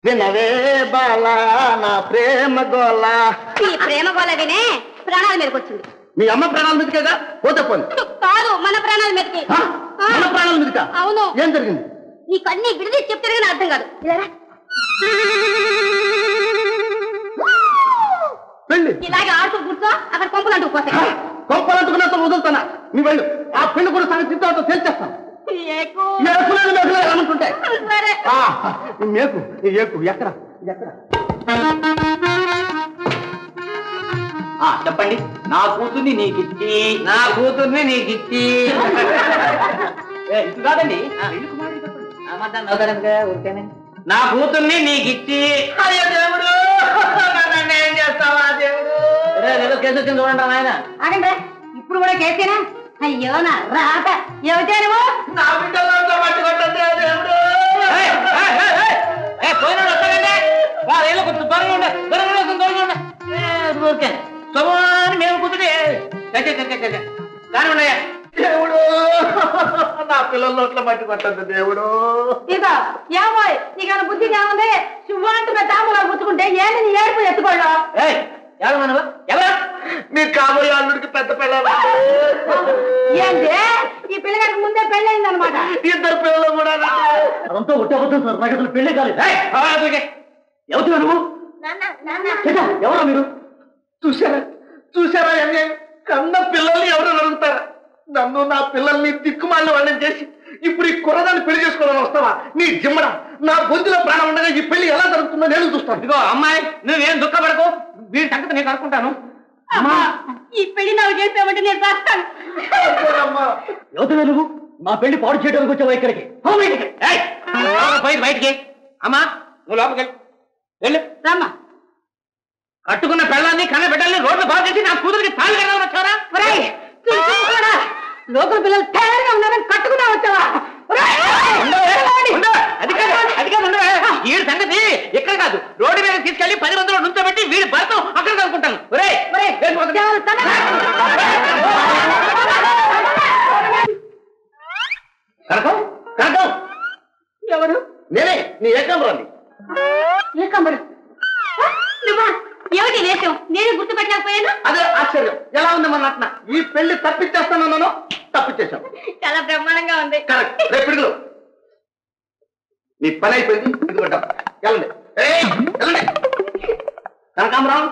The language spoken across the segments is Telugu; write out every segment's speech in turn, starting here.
వినవే బాలా నా ప్రేమ గోళ. ఈ ప్రేమ గోళ వినే ప్రాణాల మీదకి వచ్చింది. మీ అమ్మ ప్రాణాల మీదకేగా పోతే పోని. కాదు, మన ప్రాణాల మీదకి. మన ప్రాణాల మీదకా? అవును. ఏం జరిగింది? నీకు అన్ని విడిది చెప్తే కానీ అర్థం కాదు. పెళ్లి ఇలాగే ఆడుతూ కూర్చో, అక్కడ కొంపలు అంటూ పోతాయి. కొంపలు అంటుకున్నంత వదులుతానా? నువ్వు వెళ్ళు. ఆ పెళ్లి కూడా సంగతి చిత్తాలతో తేల్చేస్తాను. అనుకుంటాయి మేకు ఏకు ఎక్కడ ఎక్కడ చెప్పండి. నా కూతుర్ని నీకిచ్చి కాదండి, నా కూతుర్ని నీకిచ్చి అయ్యో దేవుడు ఏం చేస్తావా దేవుడు? ఏదో కేసు వచ్చింది చూడండి ఆయన. ఆగండి, ఇప్పుడు కూడా కేసేనా? అయ్యో నా రాత ఎవరు నా బిడ్డలో పట్టుకుంటుంది దేవుడు. పోయినాడు వస్తాడండి. వాళ్ళ కొంచెం దూరంగా ఉండే ఊరికే శుభాన్ని మేము కూర్చుని కానీ ఉన్నాయా దేవుడు. నా పిల్లల నోట్లో మట్టి పట్టద్దు దేవుడు. ఇక ఏమోయ్, నీకు బుద్ధి ఏముంది? శుభ్వాంటి తాములా పుచ్చుకుంటే ఏంటి నీ ఏడుపు ఎత్తుకోళ్ళు? ఎవరా మీరు కాబోయే అల్లుడికి పెద్ద పిల్లలు ఏంటి? ఈ పిల్లగాడికి ముందే పెళ్ళయింది అనమాట. ఇద్దరు పిల్లలు కూడా అదంతా ఉట్టబోతుంది సార్. నాకు అసలు పెళ్లి కాలేదు. ఎవరు నువ్వు? ఎవరా మీరు? చూసారా కన్న పిల్లల్ని ఎవరు అడుగుతారా? నన్ను నా పిల్లల్ని దిక్కుమాలిన వాళ్ళని చేసి ఇప్పుడు ఈ కుర్రదాన్ని పెళ్లి చేసుకోవాలని వస్తావా? నీ జిమ్మడ నా గొంతులో ప్రాణం ఉండగా ఈ పెళ్లి ఎలా జరుగుతుందో నేను చూస్తాను. ఇదిగో అమ్మాయి, నువ్వేం దుఃఖపడకు. వీడి సంగతి నేను అనుకుంటాను. ఈ పెళ్లి నాకు చేసామంటే నేను చేస్తాను. యువత నువ్వు మా పెళ్లి పాడు చేయడానికి వచ్చావా ఇక్కడికి? బయటికి అమ్మా, నువ్వు లోపలికి వెళ్ళు. రామ్మా. కట్టుకున్న పెళ్ళాన్ని కన్న బిడ్డల్ని రోడ్లు బాగా చేసి నా కూతురికి తాళి కడదామని వచ్చారా? లోకల్ పిల్లలు తయారుగా ఉన్నారని కట్టుకున్నా వచ్చావా? అది కాదు వీడి సంగతి ఎక్కడ కాదు, రోడ్డు మీద తీసుకెళ్లి 10 మందిలో నుంచోబెట్టి వీడి భర్త అక్కడ అనుకుంటాను. ఎవరు? నేనే, నీ ఏకాంబరాన్ని. ఏకాంబరం నువ్వా? ఏమిటి వేషం? నేను గుర్తుపెట్టలేకపోయాను. అదే ఆశ్చర్యం. ఎలా ఉంది మన నటన? ఈ పెళ్లి తప్పించేస్తానన్నాను, తప్పించేశాను. చాలా బ్రహ్మాండంగా ఉంది. కరెక్ట్. రేపు పిడుగులు నీ పని అయిపోయింది. వెళ్ళండి వెళ్ళండి. కనకాంబరం,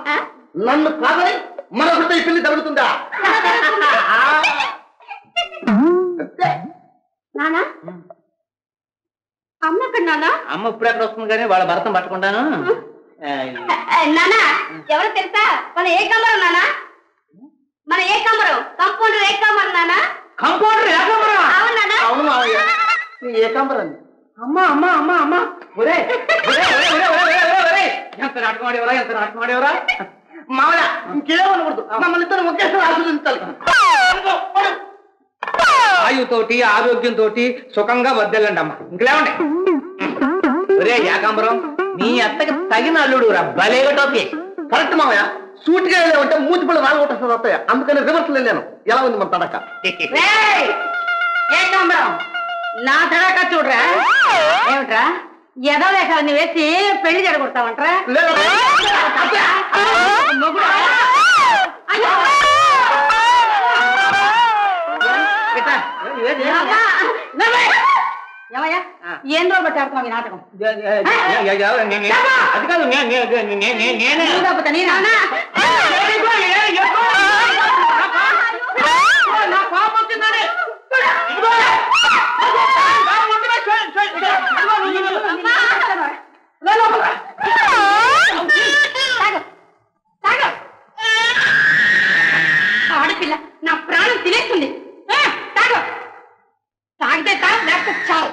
నన్ను కాదని మరొకరితో ఈ పెళ్లి జరుగుతుందా? నానా, అమ్మ ఎక్కడ నానా? అమ్మ ఇప్పుడు ఎక్కడ వస్తుంది కానీ వాళ్ళ భర్తం పట్టుకుంటాను. నానా, ఎవరు తెలుసా? మన ఏకాంబరం నానా, మన ఏకాంబరం కంపౌండర్ ఏకాంబరం నానా. కంపౌండర్ ఏకాంబరం? అవును నానా. అవును మావయ్య, నీ ఏకాంబరాన్ని. అమ్మా అమ్మా అమ్మా అమ్మా, ఎంత నాటకమాడేవరా, ఎంత నాటకమాడేవరా. మావయ్య ఇంకేమనకూడదు, మమ్మల్ని ఇద్దరు ఒకేసారి ఆశీర్వదించాలి. ఆయుతోటి ఆరోగ్యంతో సుఖంగా వద్దెళ్ళండి అమ్మా. ఇంకలేమండి. ఒరే ఏకాంబరం, నీ అత్తకి తగిన అల్లుడు రా, భలేగా టోపీ. కరెక్ట్ మావయ్య. సూటిగా వెళ్ళామంటే మూతి పళ్ళు రాలగొట్టేస్తుంది వస్తాయి. అందుకని రివర్స్ వెళ్ళాను. ఎలా ఉంది మన తడక? ఏకాంబరం, నా తడక చూడరా. ఏమిట్రా ఎదో వేషాన్ని వేసి పెళ్లి జరగొడతావంటరా? ఏమయ్యా, ఏం రోజు బట్టి ఆడుతున్నావు ఈ నాటకం? అది కాదు, నా పాప వచ్చిందని ఆడపిల్ల నా ప్రాణం తినేస్తుంది. తాగితే తా, లేకపోతే చావు.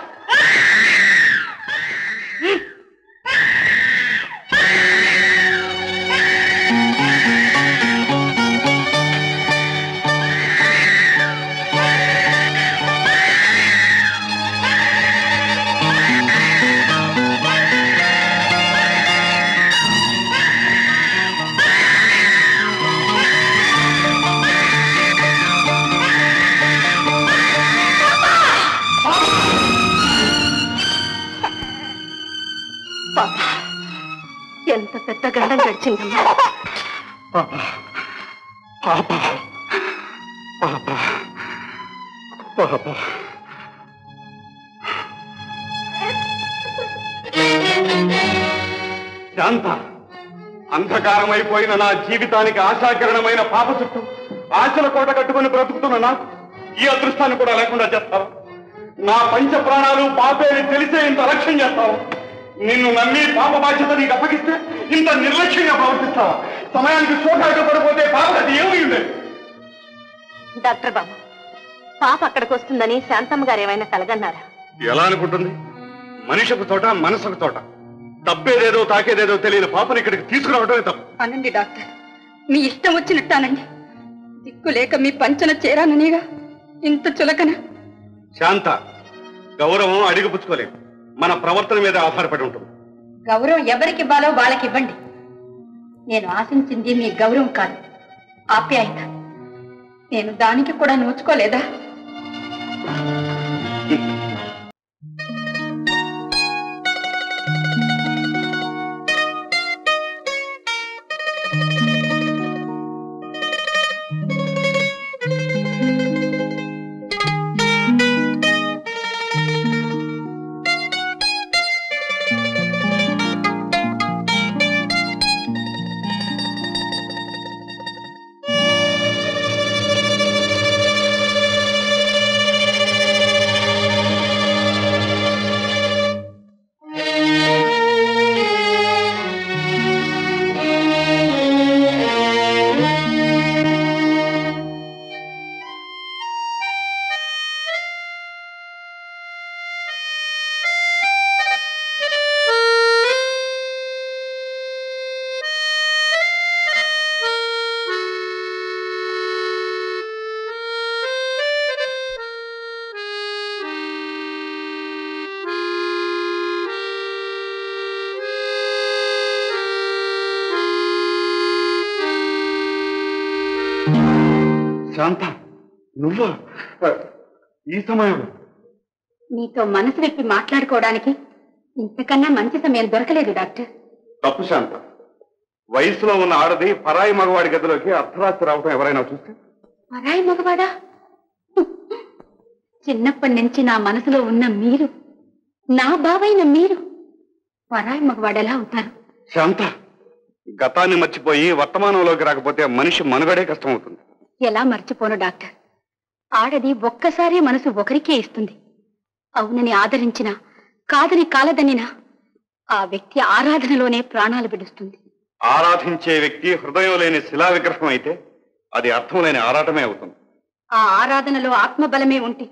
ఎంత పెద్ద గండం గడిచిందమ్మా. పాప పాప పాప శాంత, అంధకారమైపోయిన నా జీవితానికి ఆశాకిరణమైన పాప చుట్టూ ఆశల కోట కట్టుకుని బ్రతుకుతున్న నాకు ఈ అదృష్టాన్ని కూడా లేకుండా చేస్తావా? నా పంచ ప్రాణాలు పాపేని తెలిసే ఇంత అలక్ష్యం చేస్తావు? నిన్ను నమ్మి పాప బాధ్యత నీకు అప్పగిస్తే ఇంత నిర్లక్ష్యంగా ప్రవర్తిస్తావా? సమయానికి చోటాక పడిపోతే పాప అది ఏమీ ఉండేది. డాక్టర్ బాబు, పాప అక్కడికి వస్తుందని శాంతమ్మ గారు ఏమైనా కలగన్నారా? ఎలా అనుకుంటుంది? మనిషికి తోట మనసుకు తోట. తప్పేదేదో తాకేదేదో తెలియని పాపని ఇక్కడికి తీసుకురావడమే తప్పు. అనండి డాక్టర్, మీ ఇష్టం వచ్చినట్టానండి. దిక్కు లేక మీ పంచన చేరాననిగా ఇంత చులకన. శాంత, గౌరవం అడిగిపుచ్చుకోలేదు. మన ప్రవర్తన మీద ఆధారపడి ఉంటుంది. గౌరవం ఎవరికి ఇవ్వాలో వాళ్ళకి ఇవ్వండి. నేను ఆశించింది మీ గౌరవం కాదు, ఆప్యాయత. నేను దానికి కూడా నోచుకోలేదా? శాంత, నువ్వా ఈ సమయంలో? మీతో మనసు విప్పి మాట్లాడుకోవడానికి ఇంతకన్నా మంచి సమయం దొరకలేదు డాక్టర్. తప్పు శాంత. వయసులో ఉన్న ఆడది పరాయి మగవాడి గదిలోకి అర్ధరాత్రి రావటం ఎవరైనా చూస్తే? పరాయి మగవాడా? చిన్నప్పటి నుంచి నా మనసులో ఉన్న మీరు, నా బావైన మీరు పరాయి మగవాడెలా అవుతారు? శాంత, గతాన్ని మర్చిపోయి వర్తమానంలోకి రాకపోతే మనిషి మనుగడే కష్టమవుతుంది. ఎలా మర్చిపోను డాక్టర్? ఆడది ఒక్కసారి మనసు ఒకరికే ఇస్తుంది. అవునని ఆదరించినా, కాదని కాలదనినా ఆ వ్యక్తి ఆరాధనలోనే ప్రాణాలు విడుస్తుంది. ఆరాధించే వ్యక్తి హృదయం లేని శిలా విగ్రహం అయితే అది అర్థం లేని ఆరాటమే అవుతుంది. ఆ ఆరాధనలో ఆత్మబలమే ఉంటే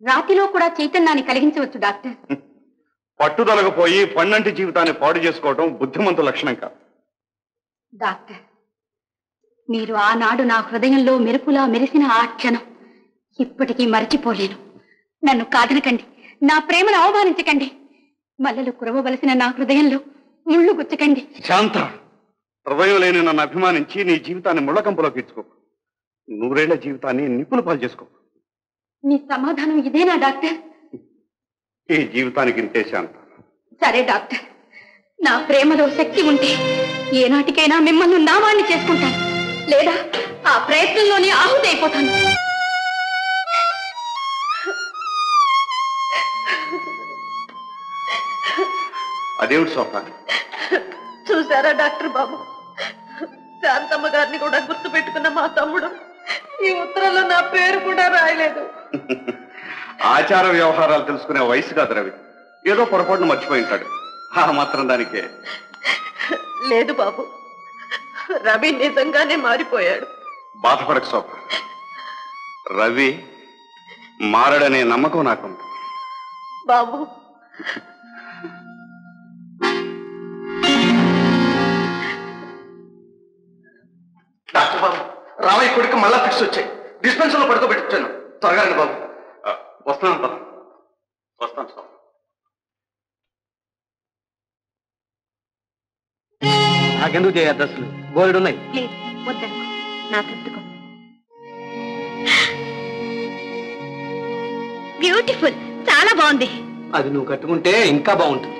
రాతిలో కూడా చైతన్యాన్ని కలిగించవచ్చు డాక్టర్. పట్టుదలకు పోయి పన్నంటి జీవితాన్ని పాడు చేసుకోవడం బుద్ధిమంతు లక్షణం కాదు. డాక్టర్, మీరు ఆనాడు నా హృదయంలో మెరుపులా మెరిసిన ఆ క్షణం ఇప్పటికీ మరచిపోలేను. నన్ను కాదనకండి, నా ప్రేమను అవమానించకండి. మల్లలు కురవవలసిన నా హృదయంలో ముళ్ళు గుచ్చకండి. శాంత, హృదయం లేని నన్ను అభిమానించి నీ జీవితాన్ని ముళ్ళకంపులోకి ఇచ్చుకో. నూరేళ్ల జీవితాన్ని నిప్పులు పాలు చేసుకో. మీ సమాధానం ఇదేనా డాక్టర్? ఈ జీవితానికి ఇంతే శాంత. సరే డాక్టర్, నా ప్రేమలో శక్తి ఉంటే ఏనాటికైనా మిమ్మల్ని నామాన్ని చేసుకుంటాను, లేదా ఆ ప్రయత్నంలోనే ఆహుతి అయిపోతాను. అదేమిటి సోఫా? చూసారా డాక్టర్ బాబు, శాంతమ్మ గారిని కూడా గుర్తు పెట్టుకున్న మా తమ్ముడు ఈ ఉత్తరంలో నా పేరు కూడా రాయలేదు. ఆచార వ్యవహారాలు తెలుసుకునే వయసు కాదు రవి. ఏదో పొరపాటును మర్చిపోయి ఉంటాడు. ఆ మాత్రం దానికే. లేదు బాబు, రవి నిజంగానే మారిపోయాడు. బాధపడకు సోఫా. రవి మారడనే నమ్మకం నాకుంది. బాబు, డాక్టర్ బాబు, రామయ్య కొడుకు మళ్ళా ఫిక్స్ వచ్చాయి. డిస్పెన్సర్ లో పడుకోబెట్టాను. త్వరగా రండి బాబు. వస్తాను సార్. నాకెందుకు చేయద్దు, అసలు బోర్డు ఉన్నాయి. ప్లీజ్ వద్దనుకో, నా తృప్తికో. బ్యూటిఫుల్, చాలా బాగుంది. అది నువ్వు కట్టుకుంటే ఇంకా బాగుంటుంది.